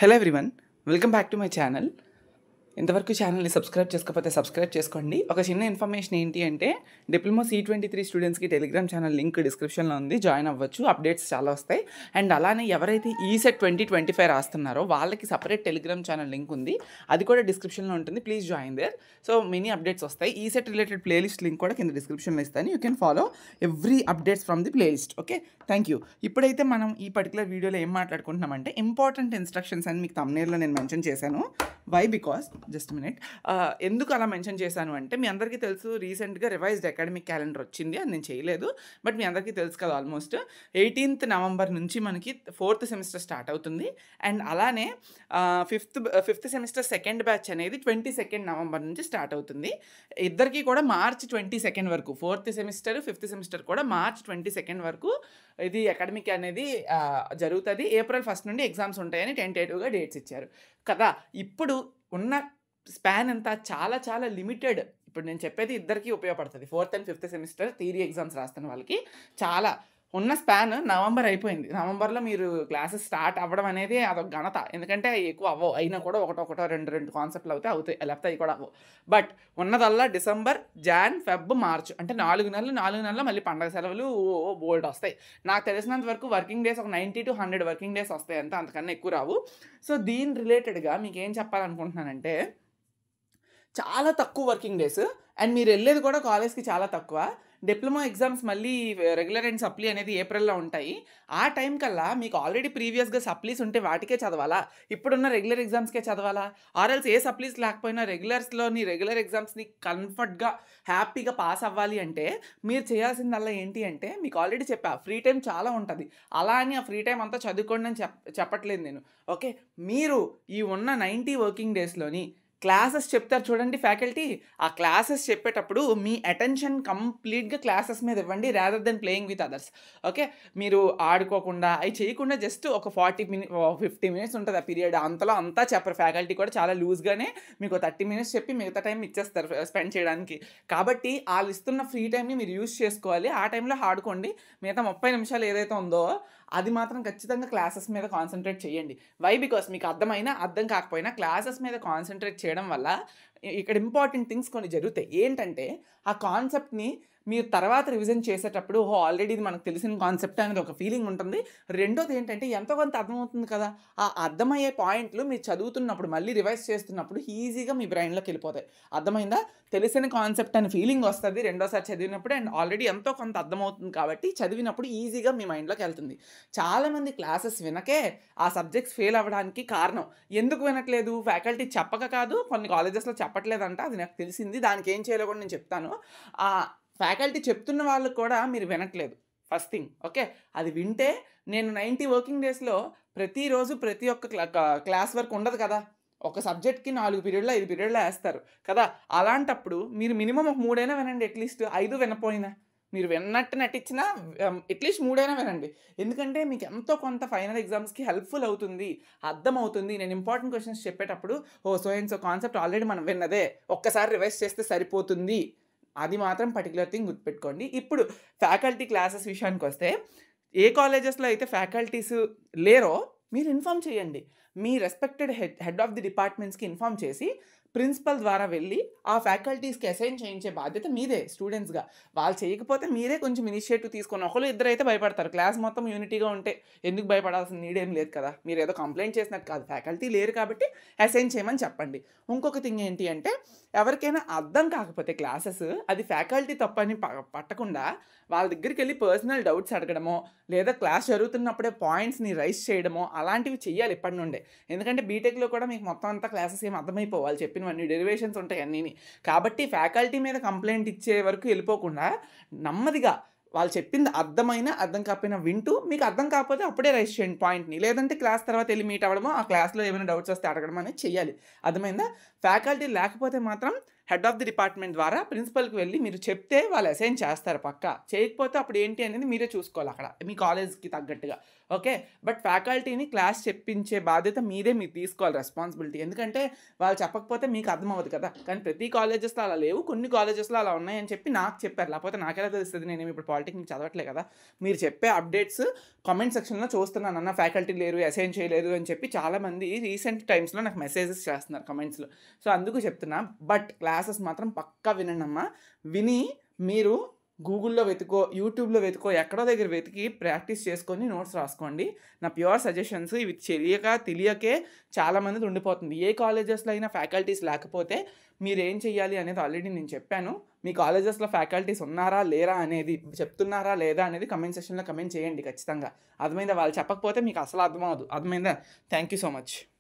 Hello everyone, welcome back to my channel. ఇంతవరకు ఛానల్ని subscribe చేసుకోకపోతే సబ్స్క్రైబ్ చేసుకోండి. ఒక చిన్న ఇన్ఫర్మేషన్ ఏంటి అంటే డిప్లొమా C23 స్టూడెంట్స్కి టెలిగ్రామ్ ఛానల్ లింక్ డిస్క్రిప్షన్లో ఉంది, జాయిన్ అవ్వచ్చు. అప్డేట్స్ చాలా వస్తాయి. అండ్ అలానే ఎవరైతే ఈసెట్ 2025 రాస్తున్నారో వాళ్ళకి సపరేట్ టెలిగ్రామ్ ఛానల్ లింక్ ఉంది, అది కూడా డిస్క్రిప్షన్లో ఉంటుంది. Please join there. So many updates వస్తాయి. ఈసెట్ రిలేటెడ్ ప్లేలిస్ట్ లింక్ కూడా కింద డిస్క్రిప్షన్లో ఇస్తాను. You can follow every updates from the playlist. Okay, thank you. ఇప్పుడైతే మనం ఈ పర్టికులర్ వీడియోలో ఏం మాట్లాడుకుంటున్నామంటే ఇంపార్టెంట్ ఇన్స్ట్రక్షన్స్ అని మీకు థంబ్నెయిల్లో నేను మెన్షన్ చేశాను. వై? బికాస్ జస్ట్ మినిట్, ఎందుకు అలా మెన్షన్ చేశాను అంటే మీ అందరికీ తెలుసు రీసెంట్గా రివైజ్డ్ అకాడమిక్ క్యాలెండర్ వచ్చింది. అది నేను చేయలేదు, బట్ మీ అందరికీ తెలుసు కదా. ఆల్మోస్ట్ 18th నవంబర్ నుంచి మనకి 4th సెమిస్టర్ స్టార్ట్ అవుతుంది. అండ్ అలానే ఫిఫ్త్ సెమిస్టర్ సెకండ్ బ్యాచ్ అనేది 22nd నవంబర్ నుంచి స్టార్ట్ అవుతుంది. ఇద్దరికి కూడా March 22 వరకు, 4th సెమిస్టర్ 5th సెమిస్టర్ కూడా March 22 వరకు ఇది అకాడమిక్ అనేది జరుగుతుంది. April 1 నుండి ఎగ్జామ్స్ ఉంటాయని టెంటేటివ్గా డేట్స్ ఇచ్చారు కదా. ఇప్పుడు ఉన్న స్పాన్ అంతా చాలా చాలా లిమిటెడ్. ఇప్పుడు నేను చెప్పేది ఇద్దరికి ఉపయోగపడుతుంది. 4th and 5th semester theory exams రాస్తున్న వాళ్ళకి చాలా ఉన్న స్పాన్ నవంబర్ అయిపోయింది. నవంబర్లో మీరు క్లాసెస్ స్టార్ట్ అవ్వడం అనేది అదొక ఘనత. ఎందుకంటే ఎక్కువ అవ్వవు, అయినా కూడా ఒకటో రెండు కాన్సెప్ట్లు అవుతాయి, లేకపోతే అవి కూడా అవ్వవు. బట్ ఉన్నదల్లా డిసెంబర్, జాన్, ఫెబ్, మార్చ్ అంటే 4 నెలలు మళ్ళీ పండగ సెలవులు బోల్డ్ వస్తాయి. నాకు తెలిసినంత వరకు వర్కింగ్ డేస్ ఒక 90 to 100 వర్కింగ్ డేస్ వస్తాయి, అంతకన్నా ఎక్కువ రావు. సో దీని రిలేటెడ్గా మీకు ఏం చెప్పాలనుకుంటున్నానంటే చాలా తక్కువ వర్కింగ్ డేస్, అండ్ మీరు వెళ్ళేది కూడా కాలేజ్కి చాలా తక్కువ. డిప్లొమా ఎగ్జామ్స్ మళ్ళీ రెగ్యులర్ అండ్ సప్లీ అనేది ఏప్రిల్లో ఉంటాయి. ఆ టైం కల్లా మీకు ఆల్రెడీ ప్రీవియస్గా సప్లీస్ ఉంటే వాటికే చదవాలా, ఇప్పుడున్న రెగ్యులర్ ఎగ్జామ్స్కే చదవాలా? ఆర్ఎల్స్ ఏ సప్లీస్ లేకపోయినా రెగ్యులర్ ఎగ్జామ్స్ని కంఫర్ట్గా హ్యాపీగా పాస్ అవ్వాలి అంటే మీరు చేయాల్సిందల్లా ఏంటి అంటే, మీకు ఆల్రెడీ చెప్పా ఫ్రీ టైం చాలా ఉంటుంది. అలా అని ఆ ఫ్రీ టైం అంతా చదువుకోండి అని చెప్పట్లేదు నేను. ఓకే, మీరు ఈ ఉన్న 90 వర్కింగ్ డేస్లోని క్లాసెస్ చెప్తారు చూడండి ఫ్యాకల్టీ, ఆ క్లాసెస్ చెప్పేటప్పుడు మీ అటెన్షన్ కంప్లీట్గా క్లాసెస్ మీద ఇవ్వండి, rather than playing with others. Okay, మీరు ఆడుకోకుండా అవి చేయకుండా జస్ట్ ఒక 50 minutes ఉంటుంది ఆ పీరియడ్, అంతలో అంతా చెప్పరు. ఫ్యాకల్టీ కూడా చాలా లూజ్గానే మీకు 30 minutes చెప్పి మిగతా టైం ఇచ్చేస్తారు స్పెండ్ చేయడానికి. కాబట్టి వాళ్ళు ఇస్తున్న ఫ్రీ టైంని మీరు యూజ్ చేసుకోవాలి. ఆ టైంలో ఆడుకోండి. మిగతా 30 నిమిషాలు ఏదైతే ఉందో అది మాత్రం ఖచ్చితంగా క్లాసెస్ మీద కాన్సన్ట్రేట్ చేయండి. వై? బికాస్ మీకు అర్థం కాకపోయినా క్లాసెస్ మీద కాన్సన్ట్రేట్ చేయడం వల్ల ఇక్కడ ఇంపార్టెంట్ థింగ్స్ కొన్ని జరుగుతాయి. ఏంటంటే ఆ కాన్సెప్ట్ని మీరు తర్వాత రివిజన్ చేసేటప్పుడు ఆల్రెడీ ఇది మనకు తెలిసిన కాన్సెప్ట్ అనేది ఒక ఫీలింగ్ ఉంటుంది. రెండోది ఏంటంటే ఎంతో కొంత అర్థమవుతుంది కదా, ఆ అర్థమయ్యే పాయింట్లు మీరు చదువుతున్నప్పుడు మళ్ళీ రివైజ్ చేస్తున్నప్పుడు ఈజీగా మీ బ్రెయిన్లోకి వెళ్ళిపోతాయి. అర్థమైందా? తెలిసిన కాన్సెప్ట్ అని ఫీలింగ్ వస్తుంది రెండోసారి చదివినప్పుడు, అండ్ ఆల్రెడీ ఎంతో కొంత అర్థమవుతుంది కాబట్టి చదివినప్పుడు ఈజీగా మీ మైండ్లోకి వెళ్తుంది. చాలామంది క్లాసెస్ వినకే ఆ సబ్జెక్ట్స్ ఫెయిల్ అవ్వడానికి కారణం. ఎందుకు వినట్లేదు? ఫ్యాకల్టీ చెప్పక కాదు, కొన్ని కాలేజెస్లో చెప్పట్లేదంట, అది నాకు తెలిసింది. దానికి ఏం చేయాలో కూడా నేను చెప్తాను. ఫ్యాకల్టీ చెప్తున్న వాళ్ళు కూడా మీరు వినట్లేదు ఫస్ట్ థింగ్. ఓకే, అది వింటే నేను 90 వర్కింగ్ డేస్లో ప్రతిరోజు ప్రతి ఒక్క క్లాస్ వర్క్ ఉండదు కదా. ఒక సబ్జెక్ట్కి 4 పీరియడ్లో 5 పీరియడ్లో వేస్తారు కదా. అలాంటప్పుడు మీరు మినిమం ఒక 3 అయినా వినండి, అట్లీస్ట్ 5 వినపోయినా. మీరు విన్నట్టు నటించినా అట్లీస్ట్ 3 అయినా వినండి. ఎందుకంటే మీకు ఎంతో కొంత ఫైనల్ ఎగ్జామ్స్కి హెల్ప్ఫుల్ అవుతుంది, అర్థమవుతుంది. నేను ఇంపార్టెంట్ క్వశ్చన్స్ చెప్పేటప్పుడు so and so concept already మనం విన్నదే, ఒక్కసారి రివైజ్ చేస్తే సరిపోతుంది. అది మాత్రం పర్టికులర్ థింగ్ గుర్తుపెట్టుకోండి. ఇప్పుడు ఫ్యాకల్టీ క్లాసెస్ విషయానికి వస్తే, ఏ కాలేజెస్లో అయితే ఫ్యాకల్టీస్ లేరో మీరు ఇన్ఫామ్ చేయండి. మీ రెస్పెక్టెడ్ హెడ్ ఆఫ్ ది డిపార్ట్మెంట్స్కి ఇన్ఫామ్ చేసి ప్రిన్సిపల్ ద్వారా వెళ్ళి ఆ ఫ్యాకల్టీస్కి అసైన్ చేయించే బాధ్యత మీదే స్టూడెంట్స్గా. వాళ్ళు చేయకపోతే మీరే కొంచెం ఇనిషియేటివ్ తీసుకొని, ఒకళ్ళు ఇద్దరు అయితే భయపడతారు. క్లాస్ మొత్తం యూనిటీగా ఉంటే ఎందుకు భయపడాల్సిన నీడ్ ఏం లేదు కదా. మీరు ఏదో కంప్లైంట్ చేసినట్టు కాదు, ఫ్యాకల్టీ లేరు కాబట్టి అసైన్ చేయమని చెప్పండి. ఇంకొక థింగ్ ఏంటి అంటే, ఎవరికైనా అర్థం కాకపోతే క్లాసెస్ అది ఫ్యాకల్టీ తప్పని పట్టకుండా వాళ్ళ దగ్గరికి వెళ్ళి పర్సనల్ డౌట్స్ అడగడమో, లేదా క్లాస్ జరుగుతున్నప్పుడే పాయింట్స్ని రైజ్ చేయడమో అలాంటివి చెయ్యాలి ఇప్పటి నుండే. ఎందుకంటే బీటెక్లో కూడా మీకు మొత్తం అంతా క్లాసెస్ ఏం అర్థమైపోవాలి, చెప్పినవన్నీ డెరివేషన్స్ ఉంటాయి అన్నీ. కాబట్టి ఫ్యాకల్టీ మీద కంప్లైంట్ ఇచ్చే వరకు వెళ్ళిపోకుండా నెమ్మదిగా వాళ్ళు చెప్పింది అర్థం కాకపోయినా వింటూ, మీకు అర్థం కాకపోతే అప్పుడే రైజ్ చేయండి పాయింట్ని. లేదంటే క్లాస్ తర్వాత వెళ్ళి మీట్ అవ్వడమో, ఆ క్లాస్లో ఏమైనా డౌట్స్ వస్తే అడగడం అనేది చెయ్యాలి. అర్థమైందా? ఫ్యాకల్టీ లేకపోతే మాత్రం హెడ్ ఆఫ్ ది డిపార్ట్మెంట్ ద్వారా ప్రిన్సిపల్కి వెళ్ళి మీరు చెప్తే వాళ్ళు అసైన్ చేస్తారు పక్కా. చేయకపోతే అప్పుడు ఏంటి అనేది మీరే చూసుకోవాలి అక్కడ మీ కాలేజ్కి తగ్గట్టుగా. ఓకే, బట్ ఫ్యాకల్టీని క్లాస్ చెప్పించే బాధ్యత మీరే మీరు తీసుకోవాలి రెస్పాన్సిబిలిటీ. ఎందుకంటే వాళ్ళు చెప్పకపోతే మీకు అర్థం అవ్వదు కదా. కానీ ప్రతి కాలేజెస్లో అలా లేవు, కొన్ని కాలేజెస్లో అలా ఉన్నాయని చెప్పి నాకు చెప్పారు. లేకపోతే నాకెలా తెలుస్తుంది, నేనేమి ఇప్పుడు పాలిటెక్నిక్ చదవట్లే కదా. మీరు చెప్పే అప్డేట్స్ కామెంట్ సెక్షన్లో చూస్తున్నాను, అన్న ఫ్యాకల్టీ లేరు, అసైన్ చేయలేదు అని చెప్పి చాలామంది రీసెంట్ టైమ్స్లో నాకు మెసేజెస్ చేస్తున్నారు కమెంట్స్లో. సో అందుకు చెప్తున్నా, బట్ క్లాసెస్ మాత్రం పక్కా వినండి అమ్మా. విని మీరు గూగుల్లో వెతుకో, యూట్యూబ్లో వెతుకో, ఎక్కడో దగ్గర వెతికి ప్రాక్టీస్ చేసుకొని నోట్స్ రాసుకోండి. నా ప్యూర్ సజెషన్స్ ఇవి. తెలియకే చాలామంది ఉండిపోతుంది. ఏ కాలేజెస్లో అయినా ఫ్యాకల్టీస్ లేకపోతే మీరు ఏం చెయ్యాలి అనేది ఆల్రెడీ నేను చెప్పాను. మీ కాలేజెస్లో ఫ్యాకల్టీస్ ఉన్నారా లేరా అనేది, చెప్తున్నారా లేదా అనేది కమెంట్ సెక్షన్లో కమెంట్ చేయండి ఖచ్చితంగా. అర్థమైందా? వాళ్ళు చెప్పకపోతే మీకు అసలు అర్థమవుదు. అర్థమైందా? Thank you so much.